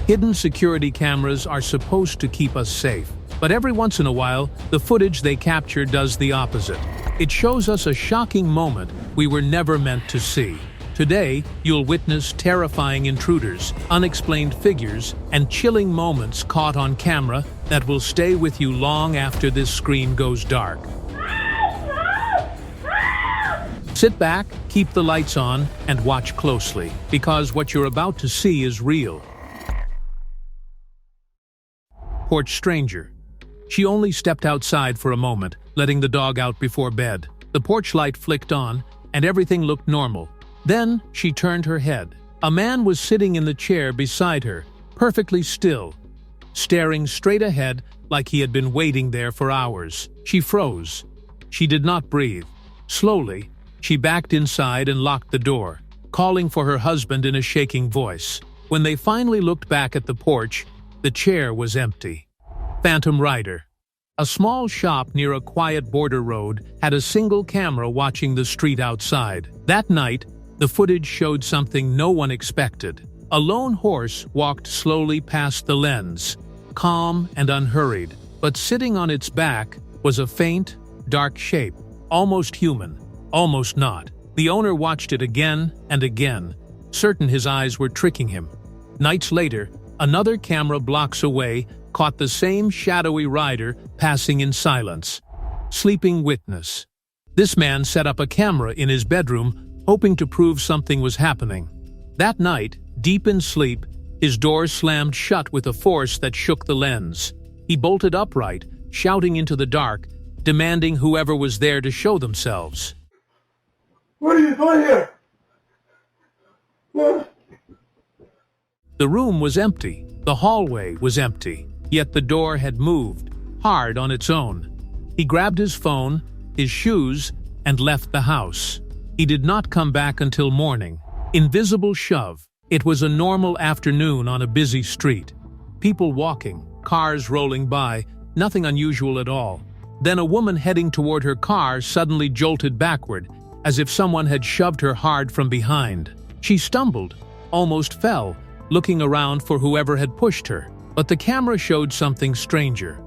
Hidden security cameras are supposed to keep us safe, but every once in a while, the footage they capture does the opposite. It shows us a shocking moment we were never meant to see. Today, you'll witness terrifying intruders, unexplained figures, and chilling moments caught on camera that will stay with you long after this screen goes dark. Sit back, keep the lights on, and watch closely, because what you're about to see is real. Porch stranger. She only stepped outside for a moment, letting the dog out before bed. The porch light flicked on, and everything looked normal. Then she turned her head. A man was sitting in the chair beside her, perfectly still, staring straight ahead like he had been waiting there for hours. She froze. She did not breathe. Slowly, she backed inside and locked the door, calling for her husband in a shaking voice. When they finally looked back at the porch, the chair was empty. Phantom Rider. A small shop near a quiet border road had a single camera watching the street outside. That night, the footage showed something no one expected. A lone horse walked slowly past the lens, calm and unhurried, but sitting on its back was a faint, dark shape, almost human, almost not. The owner watched it again and again, certain his eyes were tricking him. Nights later, another camera blocks away caught the same shadowy rider passing in silence. Sleeping witness. This man set up a camera in his bedroom, hoping to prove something was happening. That night, deep in sleep, his door slammed shut with a force that shook the lens. He bolted upright, shouting into the dark, demanding whoever was there to show themselves. What are you doing here? The room was empty. The hallway was empty. Yet the door had moved, hard on its own. He grabbed his phone, his shoes, and left the house. He did not come back until morning. Invisible shove. It was a normal afternoon on a busy street. People walking, cars rolling by, nothing unusual at all. Then a woman heading toward her car suddenly jolted backward, as if someone had shoved her hard from behind. She stumbled, almost fell, looking around for whoever had pushed her. But the camera showed something stranger.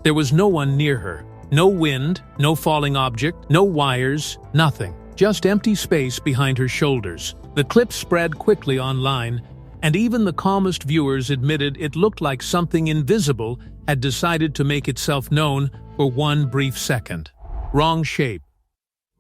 There was no one near her. No wind, no falling object, no wires, nothing. Just empty space behind her shoulders. The clip spread quickly online, and even the calmest viewers admitted it looked like something invisible had decided to make itself known for one brief second. Wrong shape.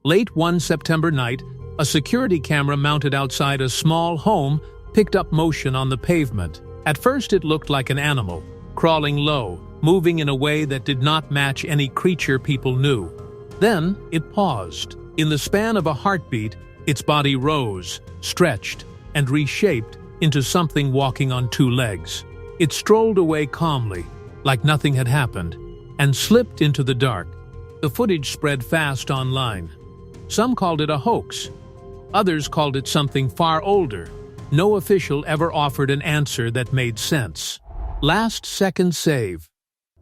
Late one September night, a security camera mounted outside a small home picked up motion on the pavement. At first it looked like an animal, crawling low, moving in a way that did not match any creature people knew. Then it paused. In the span of a heartbeat, its body rose, stretched, and reshaped into something walking on two legs. It strolled away calmly, like nothing had happened, and slipped into the dark. The footage spread fast online. Some called it a hoax. Others called it something far older. No official ever offered an answer that made sense. Last second save.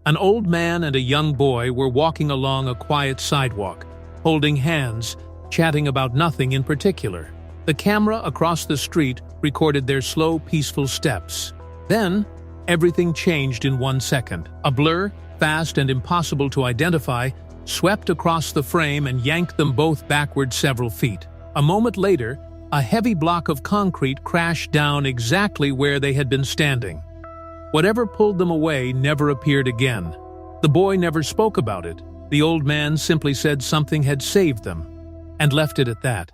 An old man and a young boy were walking along a quiet sidewalk, holding hands, chatting about nothing in particular. The camera across the street recorded their slow, peaceful steps. Then, everything changed in 1 second. A blur, fast and impossible to identify, swept across the frame and yanked them both backward several feet. A moment later, a heavy block of concrete crashed down exactly where they had been standing. Whatever pulled them away never appeared again. The boy never spoke about it. The old man simply said something had saved them, and left it at that.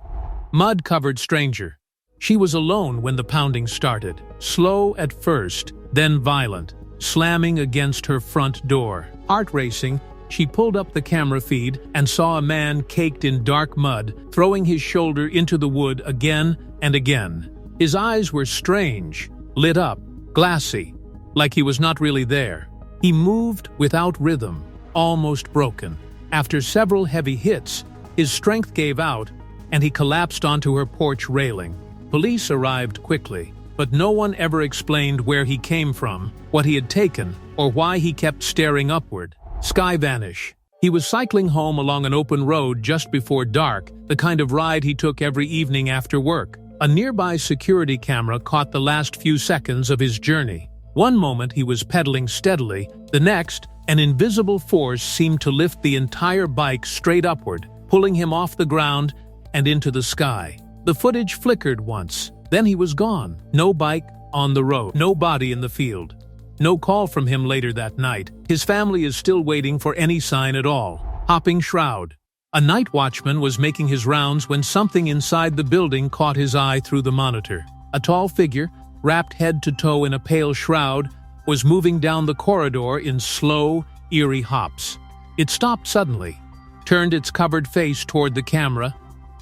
Mud-covered stranger. She was alone when the pounding started. Slow at first, then violent, slamming against her front door. Heart racing, she pulled up the camera feed and saw a man caked in dark mud, throwing his shoulder into the wood again and again. His eyes were strange, lit up, glassy, like he was not really there. He moved without rhythm, almost broken. After several heavy hits, his strength gave out, and he collapsed onto her porch railing. Police arrived quickly, but no one ever explained where he came from, what he had taken, or why he kept staring upward. Sky vanish. He was cycling home along an open road just before dark, the kind of ride he took every evening after work. A nearby security camera caught the last few seconds of his journey. One moment he was pedaling steadily, the next, an invisible force seemed to lift the entire bike straight upward, pulling him off the ground and into the sky. The footage flickered once, then he was gone. No bike on the road, no body in the field. No call from him later that night. His family is still waiting for any sign at all. Hopping shroud. A night watchman was making his rounds when something inside the building caught his eye through the monitor. A tall figure, wrapped head to toe in a pale shroud, was moving down the corridor in slow, eerie hops. It stopped suddenly, turned its covered face toward the camera,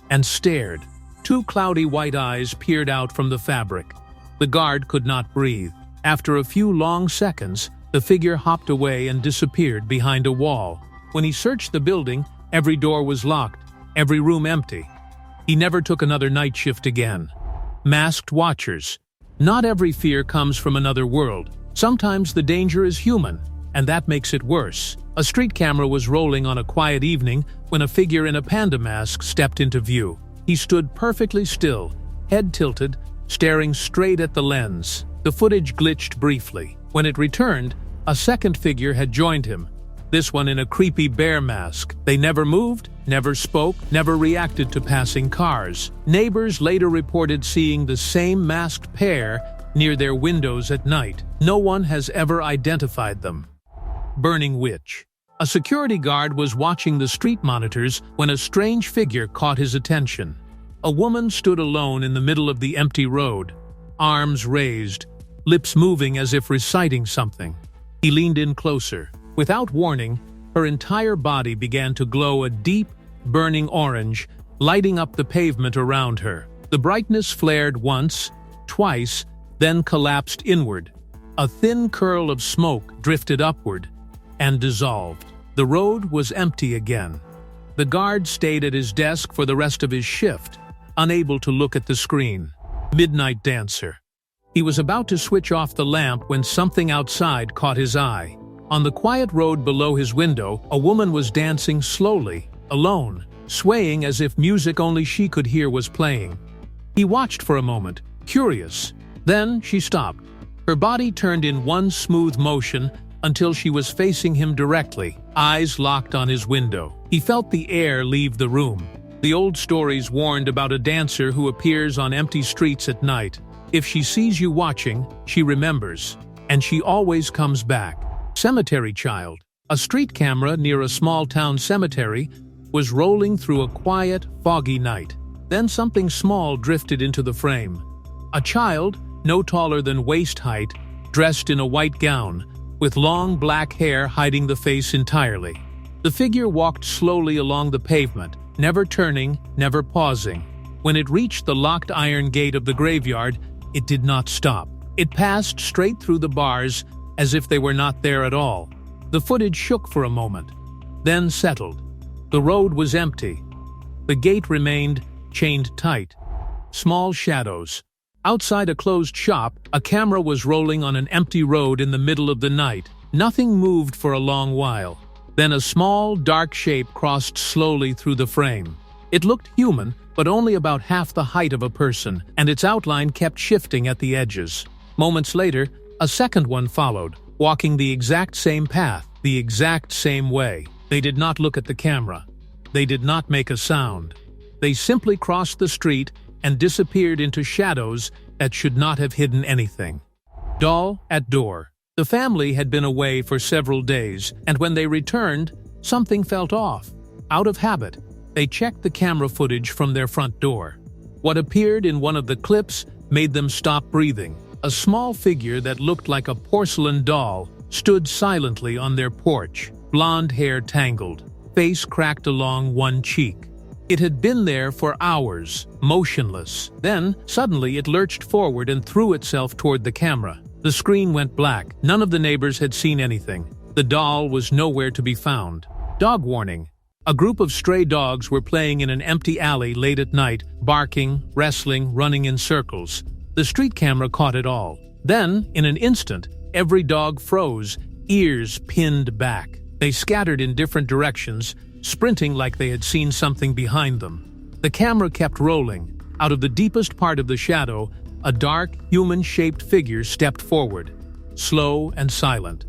and stared. Two cloudy white eyes peered out from the fabric. The guard could not breathe. After a few long seconds, the figure hopped away and disappeared behind a wall. When he searched the building, every door was locked, every room empty. He never took another night shift again. Masked watchers. Not every fear comes from another world. Sometimes the danger is human, and that makes it worse. A street camera was rolling on a quiet evening when a figure in a panda mask stepped into view. He stood perfectly still, head tilted, staring straight at the lens. The footage glitched briefly. When it returned, a second figure had joined him, this one in a creepy bear mask. They never moved, never spoke, never reacted to passing cars. Neighbors later reported seeing the same masked pair near their windows at night. No one has ever identified them. Burning witch. A security guard was watching the street monitors when a strange figure caught his attention. A woman stood alone in the middle of the empty road, arms raised, lips moving as if reciting something. He leaned in closer. Without warning, her entire body began to glow a deep, burning orange, lighting up the pavement around her. The brightness flared once, twice, then collapsed inward. A thin curl of smoke drifted upward and dissolved. The road was empty again. The guard stayed at his desk for the rest of his shift, unable to look at the screen. Midnight dancer. He was about to switch off the lamp when something outside caught his eye. On the quiet road below his window, a woman was dancing slowly, alone, swaying as if music only she could hear was playing. He watched for a moment, curious. Then she stopped. Her body turned in one smooth motion until she was facing him directly, eyes locked on his window. He felt the air leave the room. The old stories warned about a dancer who appears on empty streets at night. If she sees you watching, she remembers, and she always comes back. Cemetery child. A street camera near a small-town cemetery was rolling through a quiet, foggy night. Then something small drifted into the frame. A child, no taller than waist height, dressed in a white gown, with long black hair hiding the face entirely. The figure walked slowly along the pavement, never turning, never pausing. When it reached the locked iron gate of the graveyard, it did not stop. It passed straight through the bars, as if they were not there at all. The footage shook for a moment, then settled. The road was empty. The gate remained chained tight. Small shadows. Outside a closed shop, a camera was rolling on an empty road in the middle of the night. Nothing moved for a long while. Then a small, dark shape crossed slowly through the frame. It looked human, but only about half the height of a person, and its outline kept shifting at the edges. Moments later, a second one followed, walking the exact same path, the exact same way. They did not look at the camera. They did not make a sound. They simply crossed the street and disappeared into shadows that should not have hidden anything. Doll at door. The family had been away for several days, and when they returned, something felt off. Out of habit, they checked the camera footage from their front door. What appeared in one of the clips made them stop breathing. A small figure that looked like a porcelain doll stood silently on their porch, blonde hair tangled, face cracked along one cheek. It had been there for hours, motionless. Then, suddenly, it lurched forward and threw itself toward the camera. The screen went black. None of the neighbors had seen anything. The doll was nowhere to be found. Dog warning. A group of stray dogs were playing in an empty alley late at night, barking, wrestling, running in circles. The street camera caught it all. Then, in an instant, every dog froze, ears pinned back. They scattered in different directions, sprinting like they had seen something behind them. The camera kept rolling. Out of the deepest part of the shadow, a dark, human-shaped figure stepped forward. slow and silent.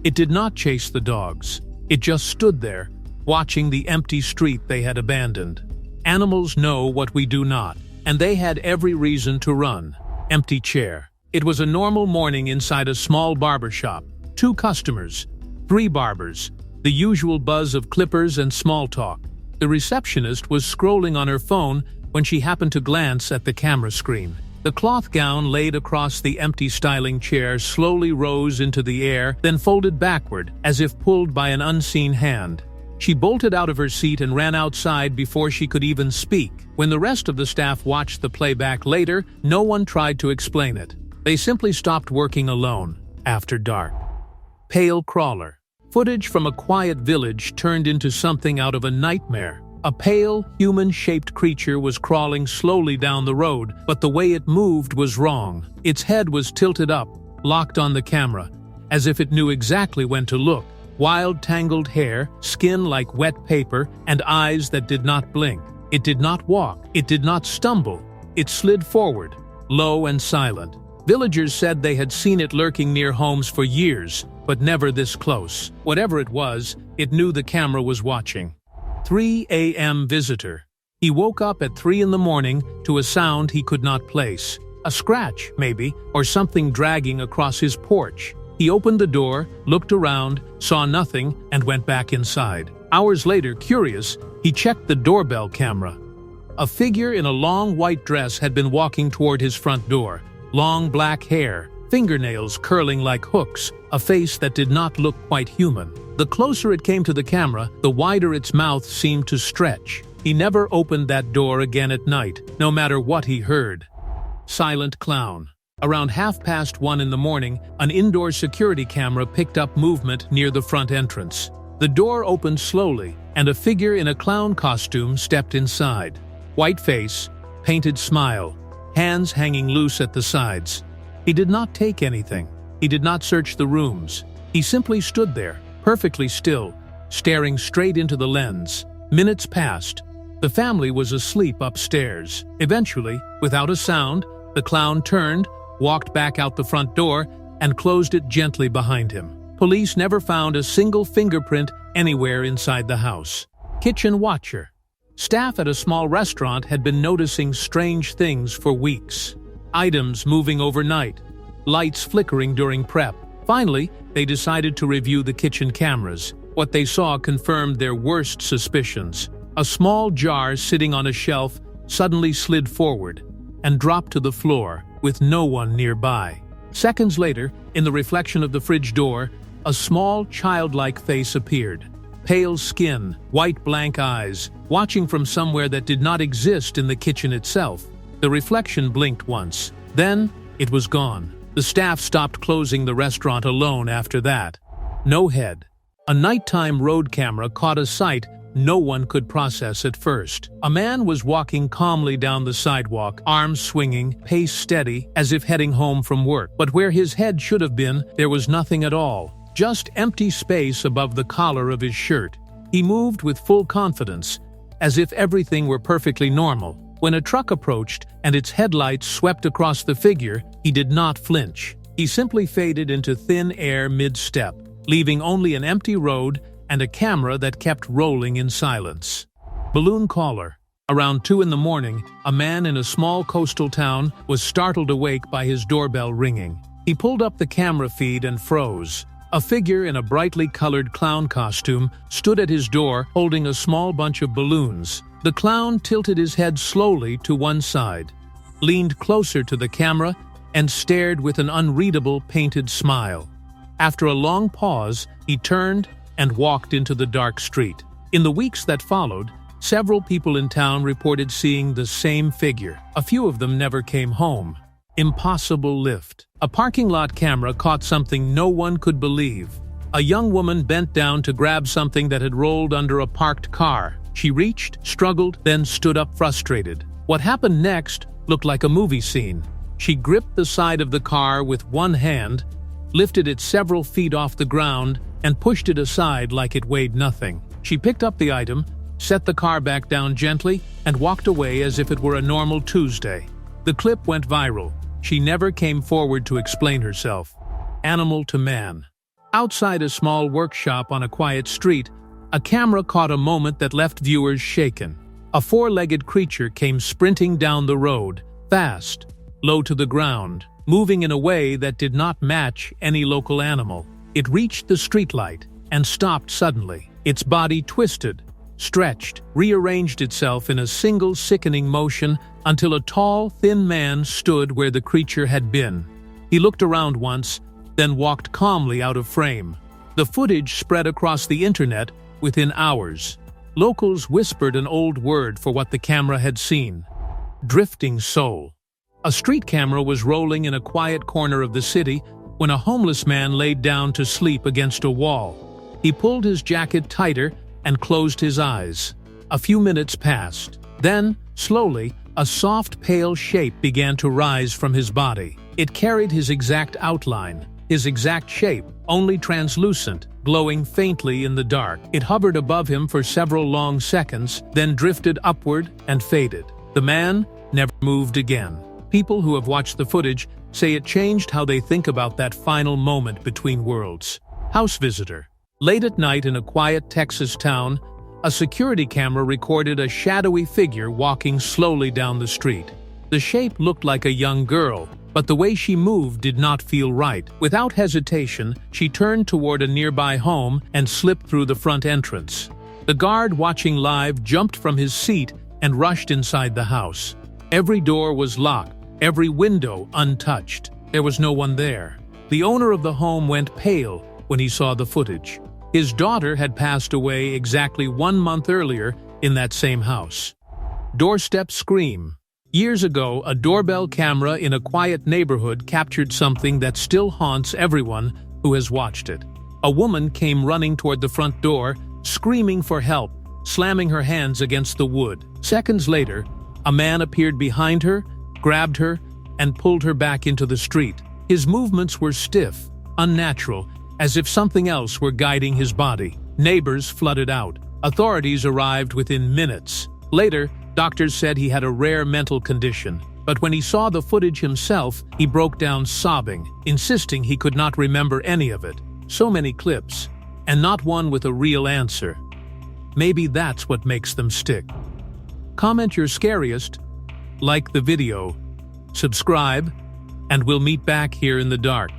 It did not chase the dogs. It just stood there, watching the empty street they had abandoned. Animals know what we do not, and they had every reason to run. Empty chair. It was a normal morning inside a small barber shop. 2 customers, 3 barbers, the usual buzz of clippers and small talk. The receptionist was scrolling on her phone when she happened to glance at the camera screen. The cloth gown laid across the empty styling chair slowly rose into the air, then folded backward, as if pulled by an unseen hand. She bolted out of her seat and ran outside before she could even speak. When the rest of the staff watched the playback later, no one tried to explain it. They simply stopped working alone, after dark. Pale crawler. Footage from a quiet village turned into something out of a nightmare. A pale, human-shaped creature was crawling slowly down the road, but the way it moved was wrong. Its head was tilted up, locked on the camera, as if it knew exactly when to look. Wild, tangled hair, skin like wet paper, and eyes that did not blink. It did not walk. It did not stumble. It slid forward, low and silent. Villagers said they had seen it lurking near homes for years, but never this close. Whatever it was, it knew the camera was watching. 3 a.m. visitor. He woke up at 3 in the morning to a sound he could not place. A scratch, maybe, or something dragging across his porch. He opened the door, looked around, saw nothing, and went back inside. Hours later, curious, he checked the doorbell camera. A figure in a long white dress had been walking toward his front door. Long black hair, fingernails curling like hooks, a face that did not look quite human. The closer it came to the camera, the wider its mouth seemed to stretch. He never opened that door again at night, no matter what he heard. Silent clown. Around 1:30 in the morning, an indoor security camera picked up movement near the front entrance. The door opened slowly, and a figure in a clown costume stepped inside. White face, painted smile, hands hanging loose at the sides. He did not take anything. He did not search the rooms. He simply stood there, perfectly still, staring straight into the lens. Minutes passed. The family was asleep upstairs. Eventually, without a sound, the clown turned, walked back out the front door, and closed it gently behind him. Police never found a single fingerprint anywhere inside the house. Kitchen watcher. Staff at a small restaurant had been noticing strange things for weeks. Items moving overnight, lights flickering during prep. Finally, they decided to review the kitchen cameras. What they saw confirmed their worst suspicions. A small jar sitting on a shelf suddenly slid forward and dropped to the floor with no one nearby. Seconds later, in the reflection of the fridge door, a small childlike face appeared. Pale skin, white blank eyes, watching from somewhere that did not exist in the kitchen itself. The reflection blinked once. Then, it was gone. The staff stopped closing the restaurant alone after that. No head. A nighttime road camera caught a sight no one could process at first. A man was walking calmly down the sidewalk, arms swinging, pace steady, as if heading home from work. But where his head should have been, there was nothing at all. Just empty space above the collar of his shirt. He moved with full confidence, as if everything were perfectly normal. When a truck approached and its headlights swept across the figure, he did not flinch. He simply faded into thin air mid-step, leaving only an empty road and a camera that kept rolling in silence. Balloon caller. Around 2 in the morning, a man in a small coastal town was startled awake by his doorbell ringing. He pulled up the camera feed and froze. A figure in a brightly colored clown costume stood at his door holding a small bunch of balloons. The clown tilted his head slowly to one side, leaned closer to the camera, and stared with an unreadable painted smile. After a long pause, he turned and walked into the dark street. In the weeks that followed, several people in town reported seeing the same figure. A few of them never came home. Impossible lift. A parking lot camera caught something no one could believe. A young woman bent down to grab something that had rolled under a parked car. She reached, struggled, then stood up frustrated. What happened next looked like a movie scene. She gripped the side of the car with one hand, lifted it several feet off the ground, and pushed it aside like it weighed nothing. She picked up the item, set the car back down gently, and walked away as if it were a normal Tuesday. The clip went viral. She never came forward to explain herself. animal to man. Outside a small workshop on a quiet street, a camera caught a moment that left viewers shaken. A four-legged creature came sprinting down the road, fast, low to the ground, moving in a way that did not match any local animal. It reached the streetlight and stopped suddenly. Its body twisted, stretched, rearranged itself in a single sickening motion until a tall, thin man stood where the creature had been. He looked around once, then walked calmly out of frame. The footage spread across the internet within hours. Locals whispered an old word for what the camera had seen: drifting soul. A street camera was rolling in a quiet corner of the city when a homeless man laid down to sleep against a wall. He pulled his jacket tighter and closed his eyes. A few minutes passed. Then, slowly, a soft, pale shape began to rise from his body. It carried his exact outline, his exact shape, only translucent, glowing faintly in the dark. It hovered above him for several long seconds, then drifted upward and faded. The man never moved again. People who have watched the footage say it changed how they think about that final moment between worlds. House visitor. Late at night in a quiet Texas town, a security camera recorded a shadowy figure walking slowly down the street. The shape looked like a young girl, but the way she moved did not feel right. Without hesitation, she turned toward a nearby home and slipped through the front entrance. The guard watching live jumped from his seat and rushed inside the house. Every door was locked, every window untouched. There was no one there. The owner of the home went pale when he saw the footage. His daughter had passed away exactly 1 month earlier in that same house. Doorstep scream. Years ago, a doorbell camera in a quiet neighborhood captured something that still haunts everyone who has watched it. A woman came running toward the front door, screaming for help, slamming her hands against the wood. Seconds later, a man appeared behind her, grabbed her, and pulled her back into the street. His movements were stiff, unnatural, as if something else were guiding his body. Neighbors flooded out. Authorities arrived within minutes. Later, doctors said he had a rare mental condition, but when he saw the footage himself, he broke down sobbing, insisting he could not remember any of it. So many clips, and not one with a real answer. Maybe that's what makes them stick. Comment your scariest, like the video, subscribe, and we'll meet back here in the dark.